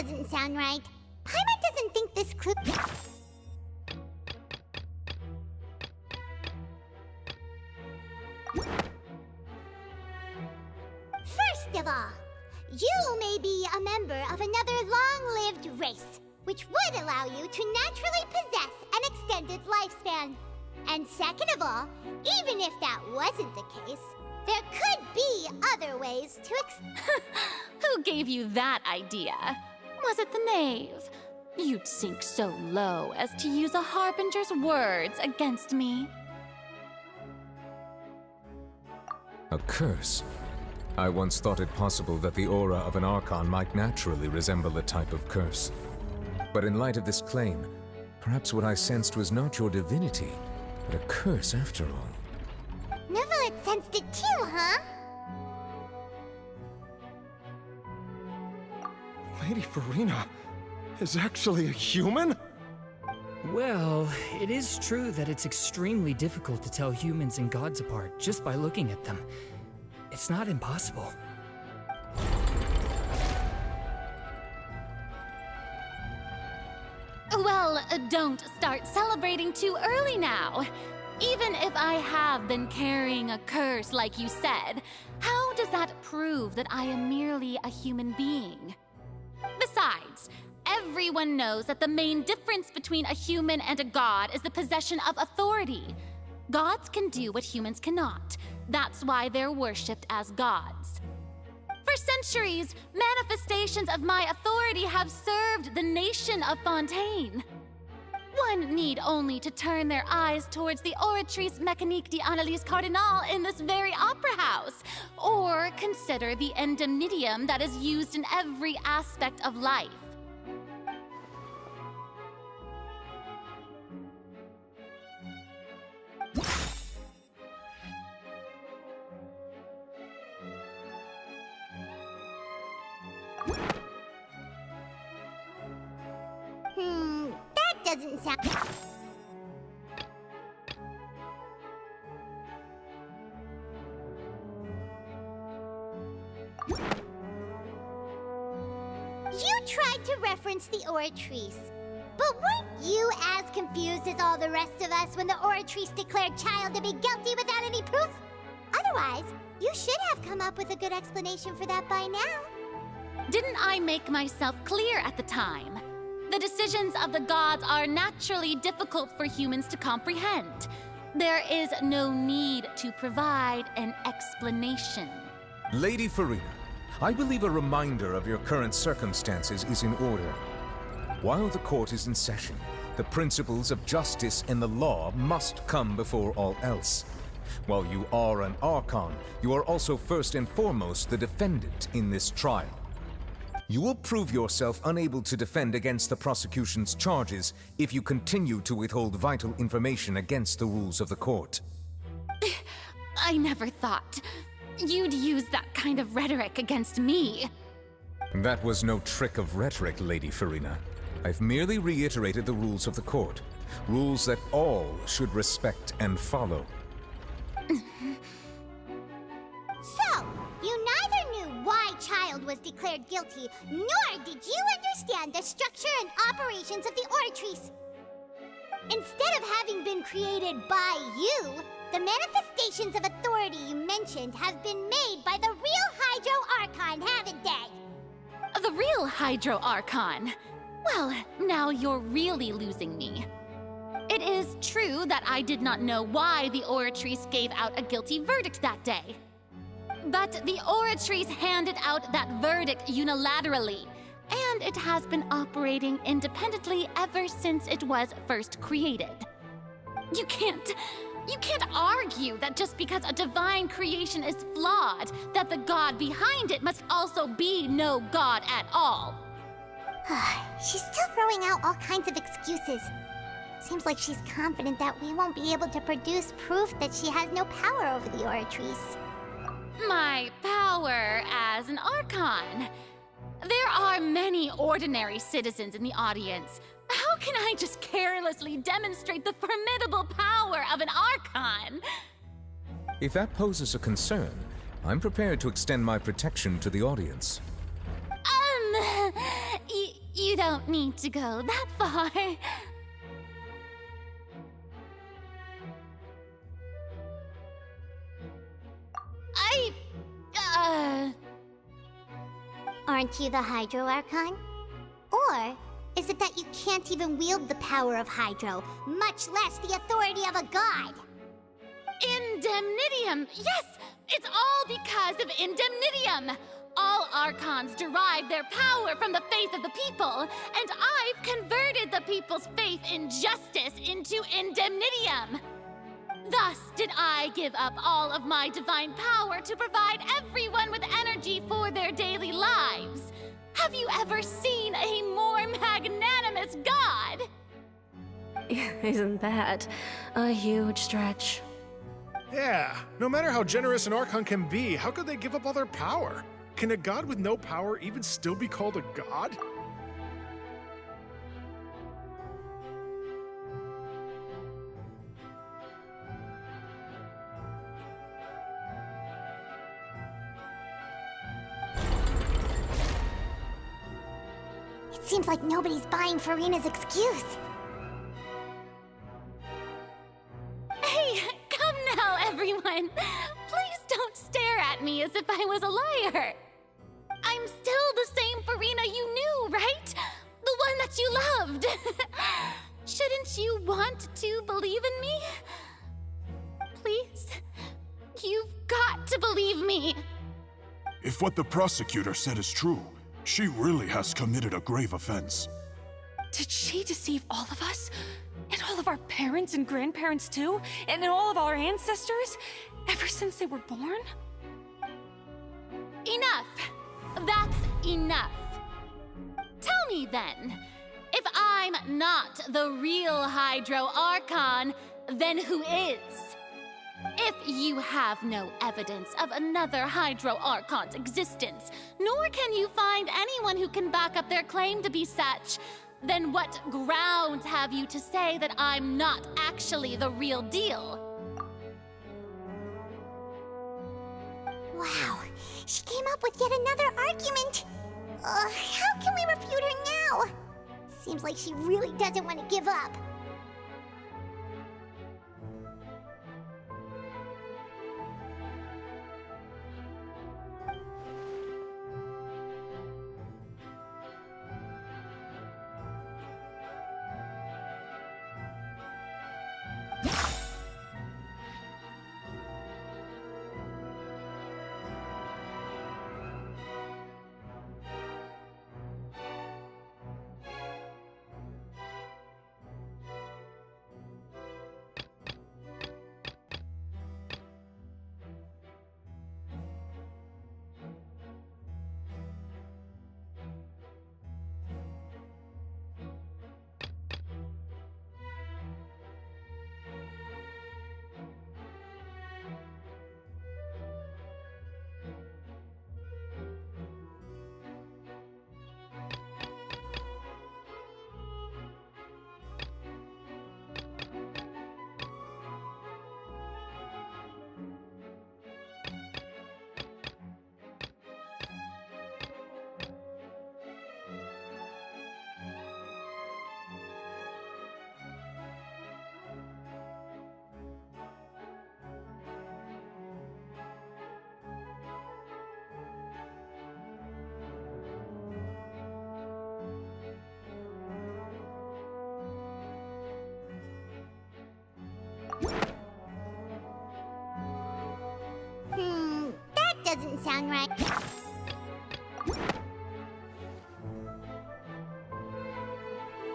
doesn't sound right. Paimon doesn't think this clue... First of all, you may be a member of another long-lived race, which would allow you to naturally possess an extended lifespan. And second of all, even if that wasn't the case, there could be other ways to Who gave you that idea? Was it the knave? You'd sink so low as to use a harbinger's words against me. A curse? I once thought it possible that the aura of an Archon might naturally resemble a type of curse. But in light of this claim, perhaps what I sensed was not your divinity, but a curse after all. Neverlet sensed it too, huh? Lady Farina is actually a human? Well, it is true that it's extremely difficult to tell humans and gods apart just by looking at them. It's not impossible. Well, don't start celebrating too early now. Even if I have been carrying a curse like you said, how does that prove that I am merely a human being? Besides, everyone knows that the main difference between a human and a god is the possession of authority. Gods can do what humans cannot. That's why they're worshipped as gods. For centuries, manifestations of my authority have served the nation of Fontaine. One need only to turn their eyes towards the Oratrice Mécanique d'Analyse Cardinal in this very opera house, or consider the indemnitium that is used in every aspect of life. That doesn't sound... You tried to reference the Oratrice, but weren't you as confused as all the rest of us when the Oratrice declared Child to be guilty without any proof? Otherwise, you should have come up with a good explanation for that by now. Didn't I make myself clear at the time? The decisions of the gods are naturally difficult for humans to comprehend. There is no need to provide an explanation. Lady Farina, I believe a reminder of your current circumstances is in order. While the court is in session, the principles of justice and the law must come before all else. While you are an Archon, you are also first and foremost the defendant in this trial. You will prove yourself unable to defend against the prosecution's charges if you continue to withhold vital information against the rules of the court. I never thought you'd use that kind of rhetoric against me. That was no trick of rhetoric, Lady Farina. I've merely reiterated the rules of the court. Rules that all should respect and follow. So, you neither knew why Child was declared guilty, nor did you understand the structure and operations of the Oratrice. Instead of having been created by you, the manifestations of authority you mentioned have been made by the real Hydro Archon, haven't they? The real Hydro Archon? Well, now you're really losing me. It is true that I did not know why the Oratrice gave out a guilty verdict that day. But the Oratrice handed out that verdict unilaterally, and it has been operating independently ever since it was first created. You can't argue that just because a divine creation is flawed, that the god behind it must also be no god at all. She's still throwing out all kinds of excuses. Seems like she's confident that we won't be able to produce proof that she has no power over the Oratrice. My power as an Archon. There are many ordinary citizens in the audience. How can I just carelessly demonstrate the formidable power of an Archon? If that poses a concern, I'm prepared to extend my protection to the audience. You don't need to go that far. Aren't you the Hydro Archon? Or is it that you can't even wield the power of Hydro, much less the authority of a god? Indemnitium! Yes! It's all because of Indemnitium! All Archons derive their power from the faith of the people, and I've converted the people's faith in justice into Indemnitium! Thus did I give up all of my divine power to provide everyone with energy for their daily lives. Have you ever seen a more magnanimous god? Isn't that a huge stretch? Yeah, no matter how generous an Archon can be, how could they give up all their power? Can a god with no power even still be called a god? It seems like nobody's buying Farina's excuse. Hey, come now, everyone! Please don't stare at me as if I was a liar! I'm still the same Farina you knew, right? The one that you loved! Shouldn't you want to believe in me? Please? You've got to believe me! If what the prosecutor said is true, she really has committed a grave offense. Did she deceive all of us? And all of our parents and grandparents too? And all of our ancestors? Ever since they were born? Enough! That's enough! Tell me then, if I'm not the real Hydro Archon, then who is? If you have no evidence of another Hydro Archon's existence, nor can you find anyone who can back up their claim to be such, then what grounds have you to say that I'm not actually the real deal? Wow, she came up with yet another argument. How can we refute her now? Seems like she really doesn't want to give up. That doesn't sound right.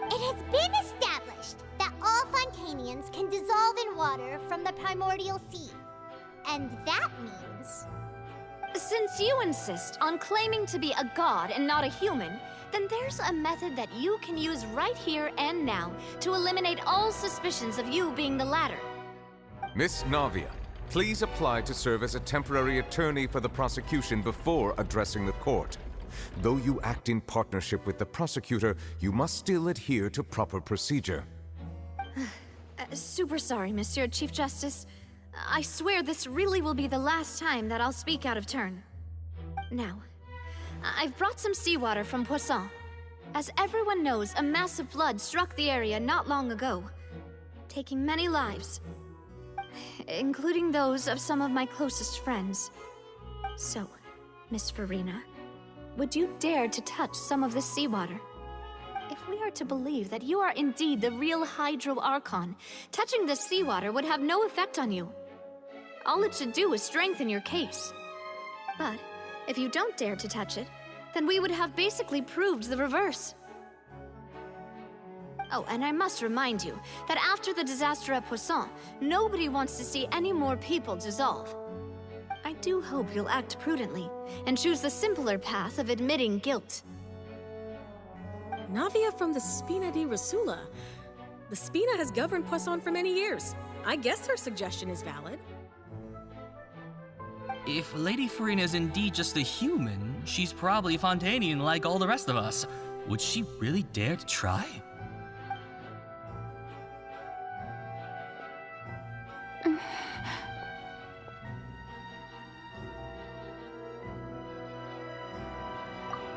It has been established that all Fontainians can dissolve in water from the primordial sea. And that means... Since you insist on claiming to be a god and not a human, then there's a method that you can use right here and now to eliminate all suspicions of you being the latter. Miss Navia, please apply to serve as a temporary attorney for the prosecution before addressing the court. Though you act in partnership with the prosecutor, you must still adhere to proper procedure. Super sorry, Monsieur Chief Justice. I swear this really will be the last time that I'll speak out of turn. Now, I've brought some seawater from Poisson. As everyone knows, a massive flood struck the area not long ago, taking many lives, including those of some of my closest friends. So, Miss Farina, would you dare to touch some of the seawater? If we are to believe that you are indeed the real Hydro Archon, touching the seawater would have no effect on you. All it should do is strengthen your case. But if you don't dare to touch it, then we would have basically proved the reverse. Oh, and I must remind you that after the disaster at Poisson, nobody wants to see any more people dissolve. I do hope you'll act prudently and choose the simpler path of admitting guilt. Navia from the Spina di Rasula. The Spina has governed Poisson for many years. I guess her suggestion is valid. If Lady Farina is indeed just a human, she's probably Fontainian like all the rest of us. Would she really dare to try?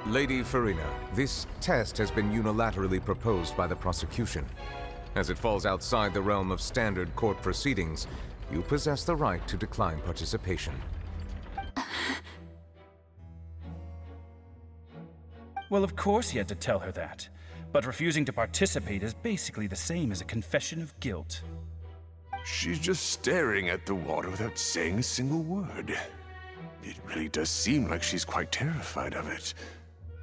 Lady Farina, this test has been unilaterally proposed by the prosecution. As it falls outside the realm of standard court proceedings, you possess the right to decline participation. Well, of course he had to tell her that. But refusing to participate is basically the same as a confession of guilt. She's just staring at the water without saying a single word. It really does seem like she's quite terrified of it.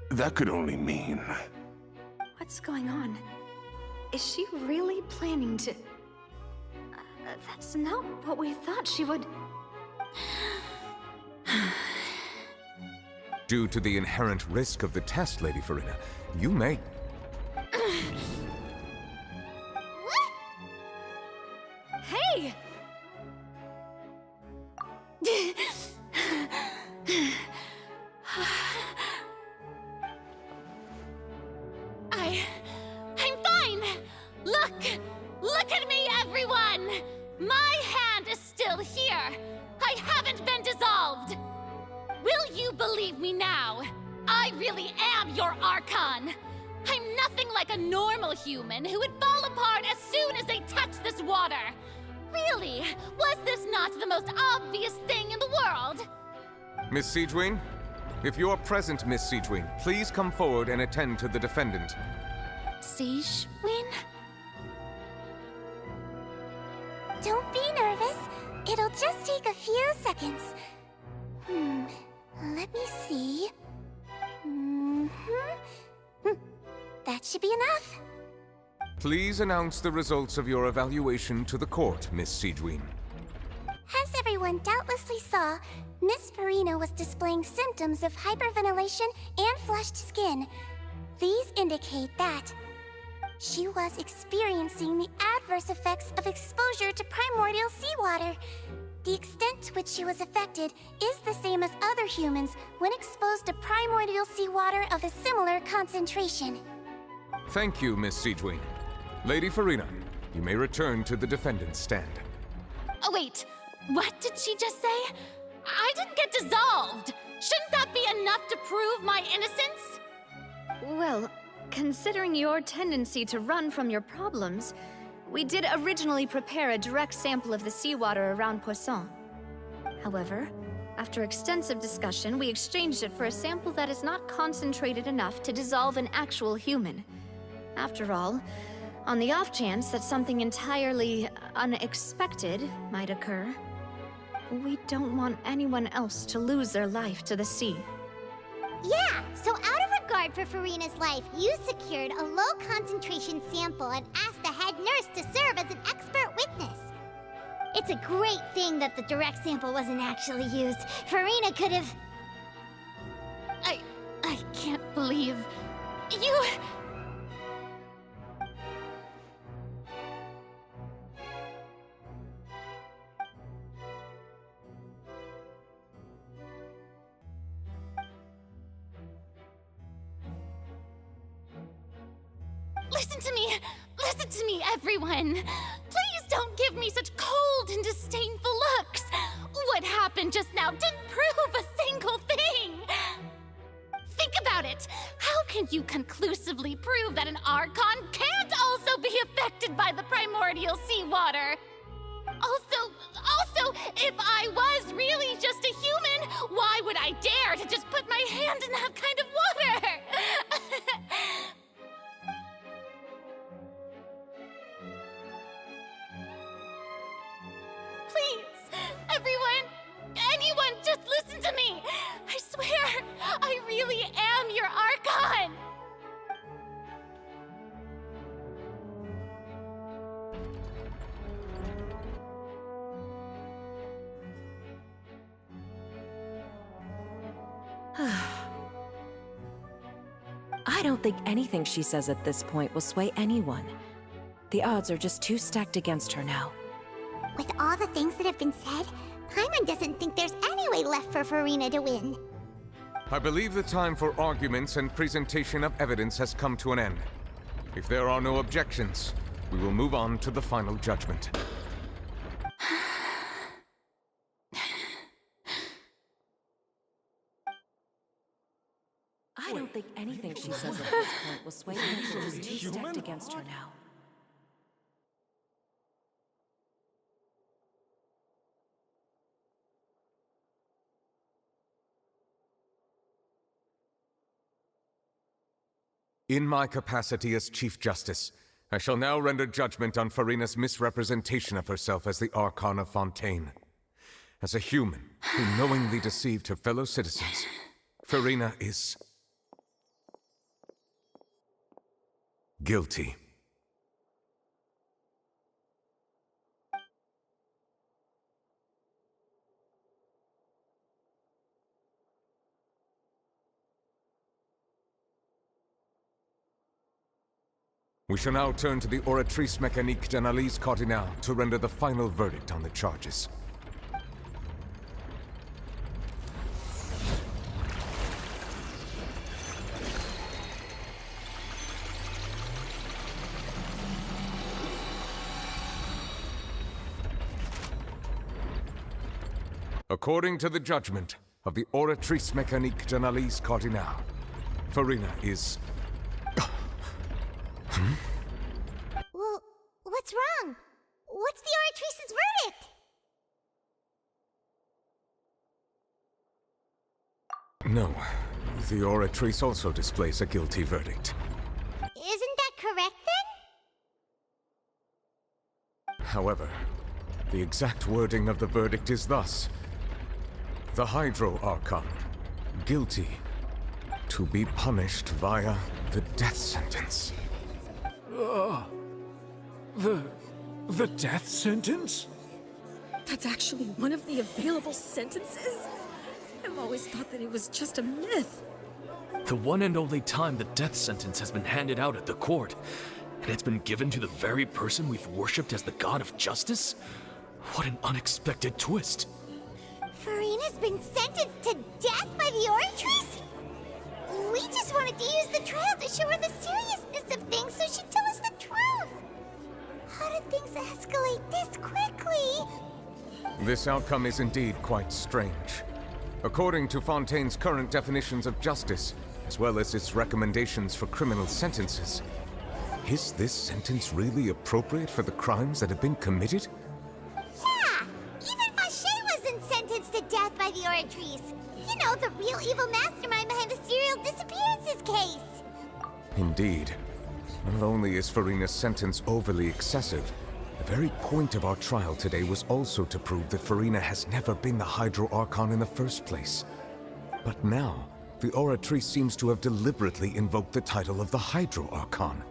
That could only mean... What's going on? Is she really planning to... that's not what we thought she would... Due to the inherent risk of the test, Lady Farina, you may... Hey! I'm fine! Look at me, everyone! My hand is still here! I haven't been dissolved! Will you believe me now? I really am your Archon! I'm nothing like a normal human who would fall apart as soon as they touch this water! Really? Was this not the most obvious thing in the world? Miss Siegewien? If you're present, Miss Siegewien, please come forward and attend to the defendant. Siegewien? Don't be nervous. It'll just take a few seconds. Let me see. That should be enough. Please announce the results of your evaluation to the court, Miss Siegewien. As everyone doubtlessly saw, Miss Farina was displaying symptoms of hyperventilation and flushed skin. These indicate that she was experiencing the adverse effects of exposure to primordial seawater. The extent to which she was affected is the same as other humans when exposed to primordial seawater of a similar concentration. Thank you, Miss Siegewien. Lady Farina, you may return to the defendant's stand. Oh, wait. What did she just say? I didn't get dissolved! Shouldn't that be enough to prove my innocence? Well, considering your tendency to run from your problems, we did originally prepare a direct sample of the seawater around Poisson. However, after extensive discussion, we exchanged it for a sample that is not concentrated enough to dissolve an actual human. After all, on the off chance that something entirely unexpected might occur, we don't want anyone else to lose their life to the sea. Yeah, so out of regard for Farina's life, you secured a low-concentration sample and asked the head nurse to serve as an expert witness. It's a great thing that the direct sample wasn't actually used. Farina could have... I can't believe... you... Listen to me, everyone. Please don't give me such cold and disdainful looks. What happened just now didn't prove a single thing. Think about it. How can you conclusively prove that an Archon can't also be affected by the primordial seawater? Also, if I was really just a human, why would I dare to just put my hand in that kind of water? Please, anyone, just listen to me. I swear, I really am your Archon. I don't think anything she says at this point will sway anyone. The odds are just too stacked against her now. With all the things that have been said, Paimon doesn't think there's any way left for Farina to win. I believe the time for arguments and presentation of evidence has come to an end. If there are no objections, we will move on to the final judgment. I don't think anything she says at this point will sway anyone. She's too stacked against her now. In my capacity as Chief Justice, I shall now render judgment on Farina's misrepresentation of herself as the Archon of Fontaine. As a human who knowingly deceived her fellow citizens, Farina is guilty. We shall now turn to the Oratrice Mécanique d'Analyse Cardinale to render the final verdict on the charges. According to the judgment of the Oratrice Mécanique d'Analyse Cardinale, Farina is... Well, what's wrong? What's the Oratrice's verdict? No, the Oratrice also displays a guilty verdict. Isn't that correct, then? However, the exact wording of the verdict is thus. The Hydro Archon, guilty, to be punished via the death sentence. The death sentence? That's actually one of the available sentences? I've always thought that it was just a myth. The one and only time the death sentence has been handed out at the court, and it's been given to the very person we've worshipped as the god of justice? What an unexpected twist. Farina's been sentenced to death by the Oratrice? We just wanted to use the trial to show her the seriousness of things so she'd tell us the truth. How did things escalate this quickly? This outcome is indeed quite strange. According to Fontaine's current definitions of justice, as well as its recommendations for criminal sentences, is this sentence really appropriate for the crimes that have been committed? Yeah! Even Fauché wasn't sentenced to death by the Oratrice. You know, the real evil mastermind behind the serial disappearances case. Indeed. Not only is Farina's sentence overly excessive, the very point of our trial today was also to prove that Farina has never been the Hydro Archon in the first place. But now, the Oratrice seems to have deliberately invoked the title of the Hydro Archon.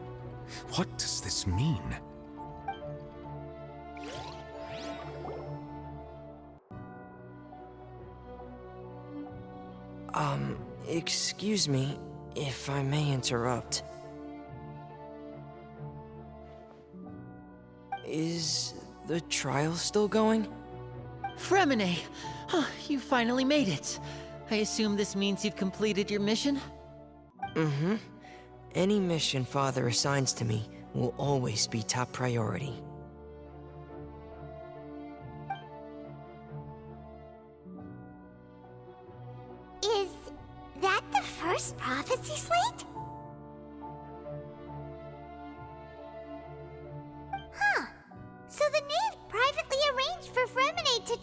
What does this mean? Excuse me, if I may interrupt. Is the trial still going? Fremine! You finally made it. I assume this means you've completed your mission? Mm-hmm. Any mission Father assigns to me will always be top priority. Is that the first prophecy slate?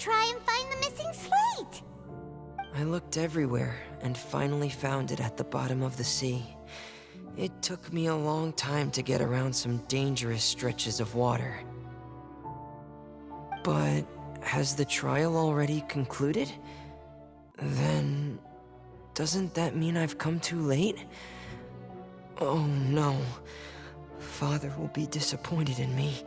try and find the missing slate. I looked everywhere and finally found it at the bottom of the sea. It took me a long time to get around some dangerous stretches of water. But has the trial already concluded? Then, doesn't that mean I've come too late? Oh no. Father will be disappointed in me.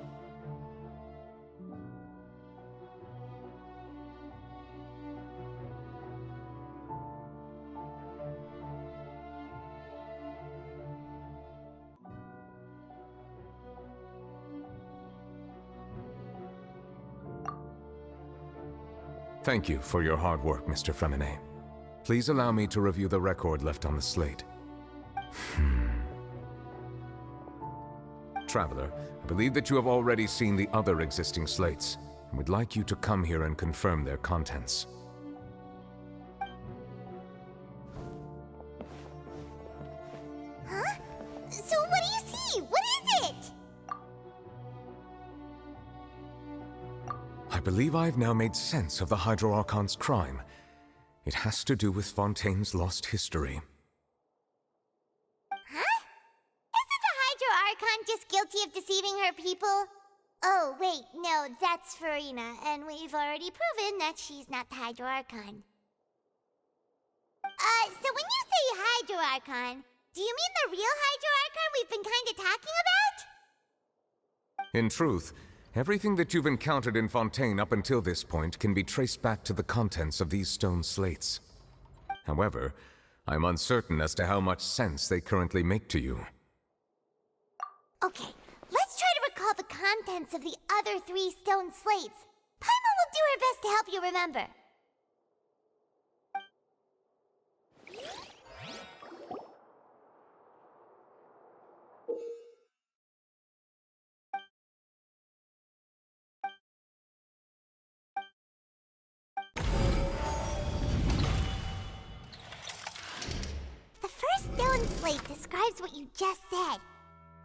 Thank you for your hard work, Mr. Fremine. Please allow me to review the record left on the slate. Traveler, I believe that you have already seen the other existing slates, and would like you to come here and confirm their contents. Huh? So what do you see? What is it? I believe I've now made sense of the Hydro Archon's crime. It has to do with Fontaine's lost history. Huh? Isn't the Hydro Archon just guilty of deceiving her people? Oh, wait, no, that's Farina, and we've already proven that she's not the Hydro Archon. So when you say Hydro Archon, do you mean the real Hydro Archon we've been kinda talking about? In truth, everything that you've encountered in Fontaine up until this point can be traced back to the contents of these stone slates. However, I'm uncertain as to how much sense they currently make to you. Okay, let's try to recall the contents of the other 3 stone slates. Paimon will do her best to help you remember. The first stone slate describes what you just said.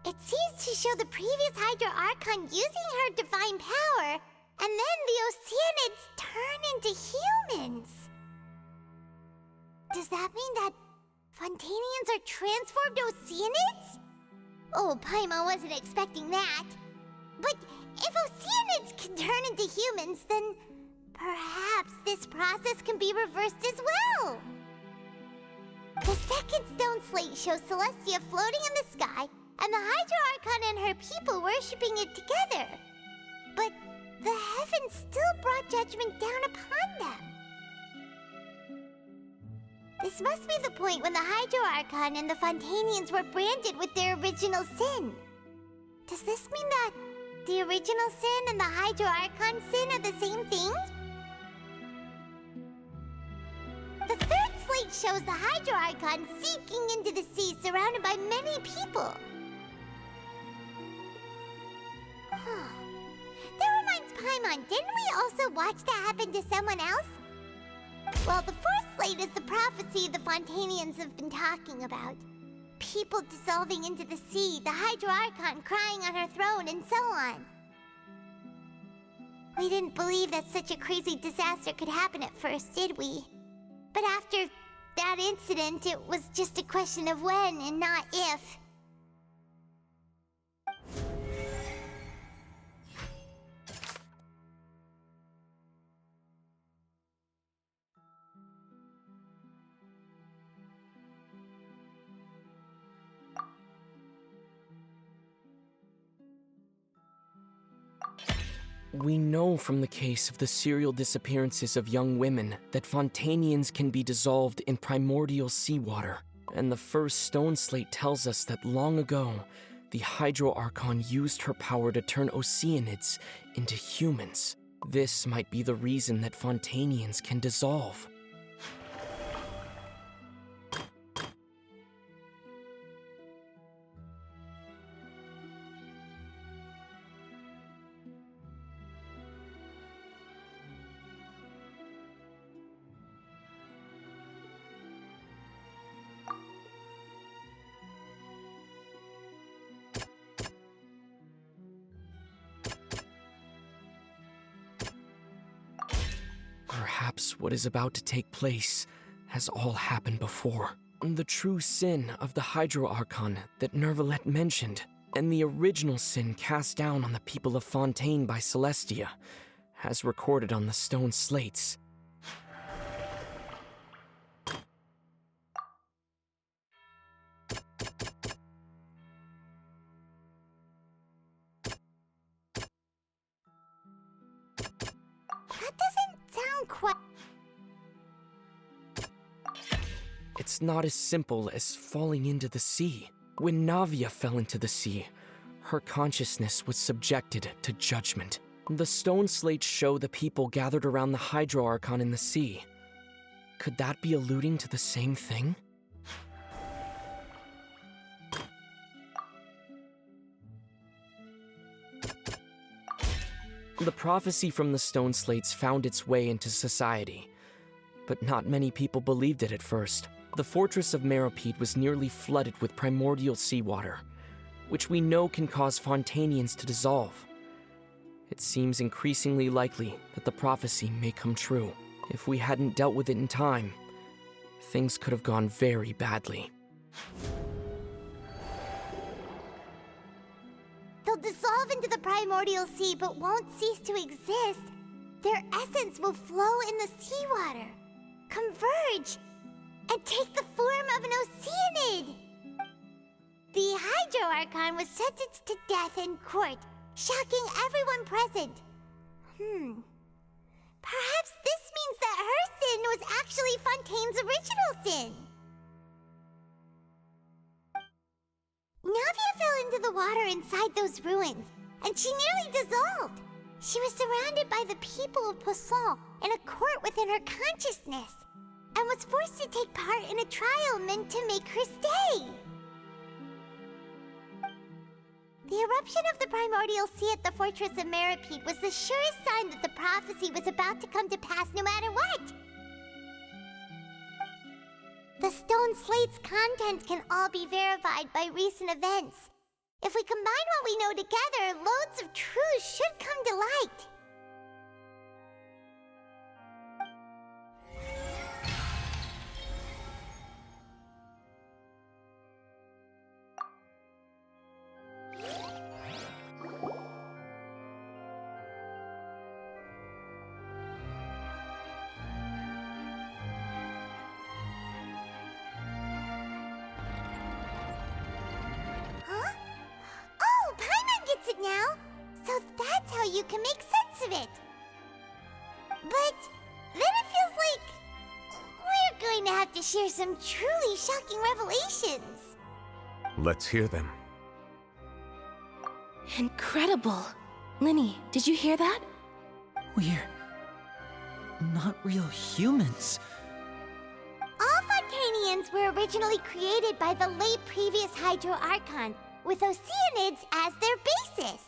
It seems to show the previous Hydro Archon using her divine power, and then the Oceanids turn into humans. Does that mean that Fontainians are transformed Oceanids? Oh, Paimon wasn't expecting that. But if Oceanids can turn into humans, then perhaps this process can be reversed as well. The second stone slate shows Celestia floating in the sky, and the Hydro Archon and her people worshipping it together. But the heavens still brought judgment down upon them. This must be the point when the Hydro Archon and the Fontainians were branded with their original sin. Does this mean that the original sin and the Hydro Archon sin are the same thing? The third slate shows the Hydro Archon sinking into the sea surrounded by many people. That reminds Paimon, didn't we also watch that happen to someone else? Well, the fourth slate is the prophecy the Fontainians have been talking about. People dissolving into the sea, the Hydro Archon crying on her throne, and so on. We didn't believe that such a crazy disaster could happen at first, did we? But after that incident, it was just a question of when and not if. We know from the case of the serial disappearances of young women that Fontainians can be dissolved in primordial seawater. And the first stone slate tells us that long ago, the Hydro Archon used her power to turn Oceanids into humans. This might be the reason that Fontainians can dissolve. perhaps what is about to take place has all happened before. The true sin of the Hydro Archon that Nervalet mentioned, and the original sin cast down on the people of Fontaine by Celestia, as recorded on the stone slates. That doesn't sound quite... It's not as simple as falling into the sea. When Navia fell into the sea, her consciousness was subjected to judgment. The stone slates show the people gathered around the Hydro Archon in the sea. Could that be alluding to the same thing? The prophecy from the stone slates found its way into society, but not many people believed it at first. The fortress of Meropide was nearly flooded with primordial seawater, which we know can cause Fontainians to dissolve. It seems increasingly likely that the prophecy may come true. If we hadn't dealt with it in time, things could have gone very badly. They'll dissolve into the primordial sea but won't cease to exist. Their essence will flow in the seawater, converge, and take the form of an Oceanid. The Hydro Archon was sentenced to death in court, shocking everyone present. Perhaps this means that her sin was actually Fontaine's original sin. Navia fell into the water inside those ruins, and she nearly dissolved. She was surrounded by the people of Poisson in a court within her consciousness, and was forced to take part in a trial meant to make her stay. The eruption of the primordial sea at the fortress of Meropide was the surest sign that the prophecy was about to come to pass no matter what. The stone slate's contents can all be verified by recent events. If we combine what we know together, loads of truths should come to light. Now, so that's how you can make sense of it. But then it feels like we're going to have to share some truly shocking revelations. Let's hear them. Incredible. Linny, did you hear that? We're not real humans. All Fontainians were originally created by the late previous Hydro Archon, with Oceanids as their basis.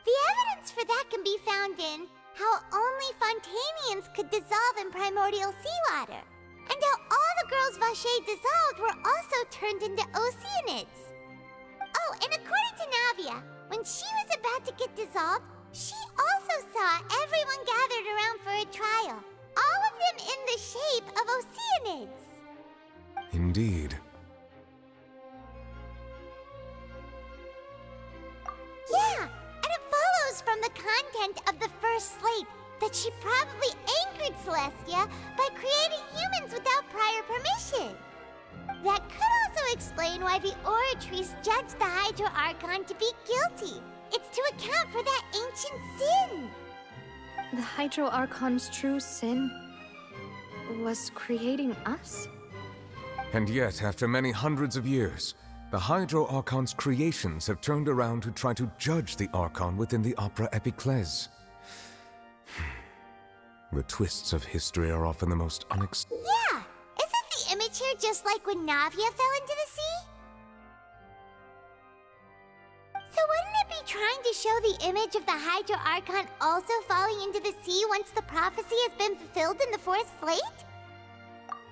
The evidence for that can be found in how only Fontainians could dissolve in primordial seawater, and how all the girls Vacher dissolved were also turned into Oceanids. Oh, and according to Navia, when she was about to get dissolved, she also saw everyone gathered around for a trial, all of them in the shape of Oceanids. Indeed. Yeah, and it follows from the content of the first slate that she probably angered Celestia by creating humans without prior permission. That could also explain why the Oratrice judged the Hydro Archon to be guilty. It's to account for that ancient sin. The Hydro Archon's true sin was creating us? And yet, after many hundreds of years, the Hydro Archon's creations have turned around to try to judge the Archon within the Opera Epiclese. The twists of history are often the most Yeah! Isn't the image here just like when Navia fell into the sea? So wouldn't it be trying to show the image of the Hydro Archon also falling into the sea once the prophecy has been fulfilled in the fourth slate?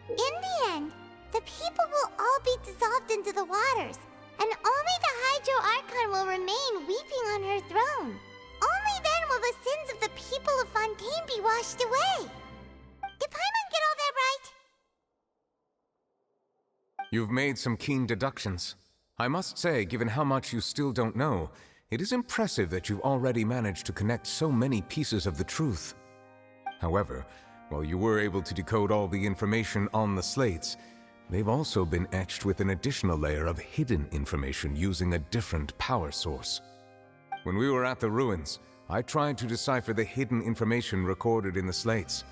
In the end, the people will all be dissolved into the waters, and only the Hydro Archon will remain weeping on her throne. Only then will the sins of the people of Fontaine be washed away. You've made some keen deductions. I must say, given how much you still don't know, it is impressive that you've already managed to connect so many pieces of the truth. However, while you were able to decode all the information on the slates, they've also been etched with an additional layer of hidden information using a different power source. When we were at the ruins, I tried to decipher the hidden information recorded in the slates.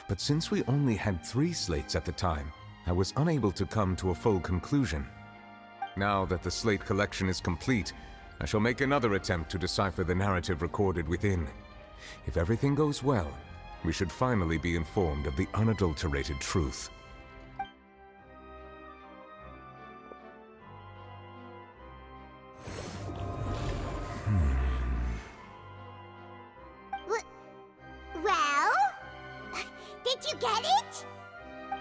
But since we only had 3 slates at the time, I was unable to come to a full conclusion. Now that the slate collection is complete, I shall make another attempt to decipher the narrative recorded within. If everything goes well, we should finally be informed of the unadulterated truth. Well? Did you get it?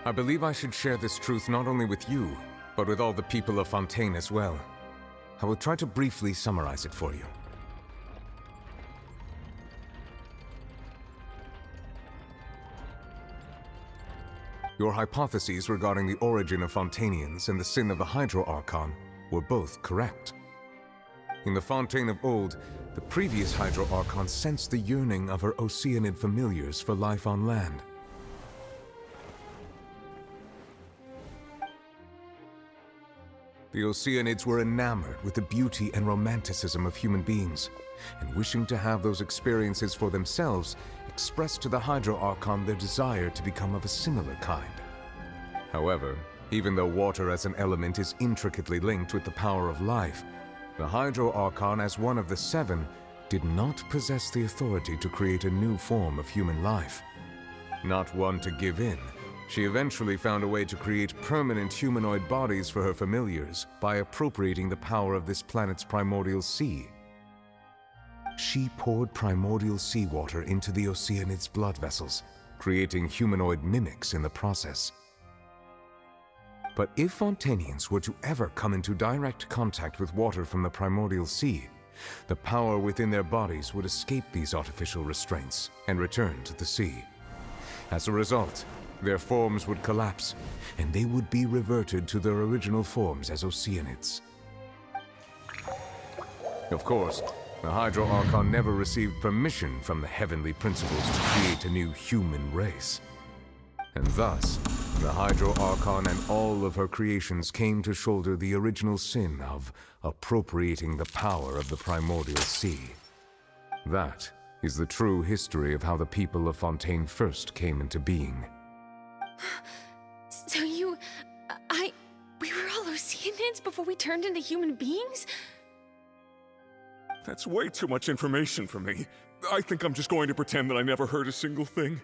I believe I should share this truth not only with you, but with all the people of Fontaine as well. I will try to briefly summarize it for you. Your hypotheses regarding the origin of Fontainians and the sin of the Hydro Archon were both correct. In the Fontaine of old, the previous Hydro Archon sensed the yearning of her Oceanid familiars for life on land. The Oceanids were enamored with the beauty and romanticism of human beings, and wishing to have those experiences for themselves, expressed to the Hydro Archon their desire to become of a similar kind. However, even though water as an element is intricately linked with the power of life, the Hydro Archon, as one of the 7, did not possess the authority to create a new form of human life. Not one to give in, she eventually found a way to create permanent humanoid bodies for her familiars by appropriating the power of this planet's primordial sea. She poured primordial seawater into the Oceanids' blood vessels, creating humanoid mimics in the process. But if Fontainians were to ever come into direct contact with water from the primordial sea, the power within their bodies would escape these artificial restraints and return to the sea. As a result, their forms would collapse, and they would be reverted to their original forms as Oceanids. Of course, the Hydro Archon never received permission from the heavenly principles to create a new human race. And thus, the Hydro Archon and all of her creations came to shoulder the original sin of appropriating the power of the primordial sea. That is the true history of how the people of Fontaine first came into being. So we were all Oceanids before we turned into human beings? That's way too much information for me. I think I'm just going to pretend that I never heard a single thing.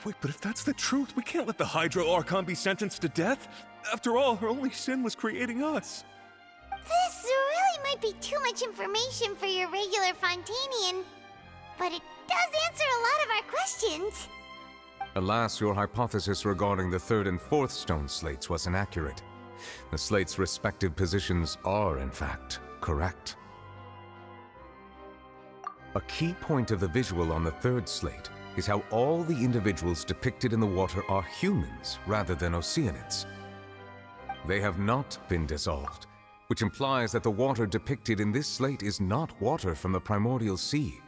Wait, but if that's the truth, we can't let the Hydro Archon be sentenced to death. After all, her only sin was creating us. This really might be too much information for your regular Fontainian, but it does answer a lot of our questions. Alas, your hypothesis regarding the 3rd and 4th stone slates was inaccurate. The slates' respective positions are, in fact, correct. A key point of the visual on the 3rd slate is how all the individuals depicted in the water are humans rather than Oceanids. They have not been dissolved, which implies that the water depicted in this slate is not water from the primordial sea,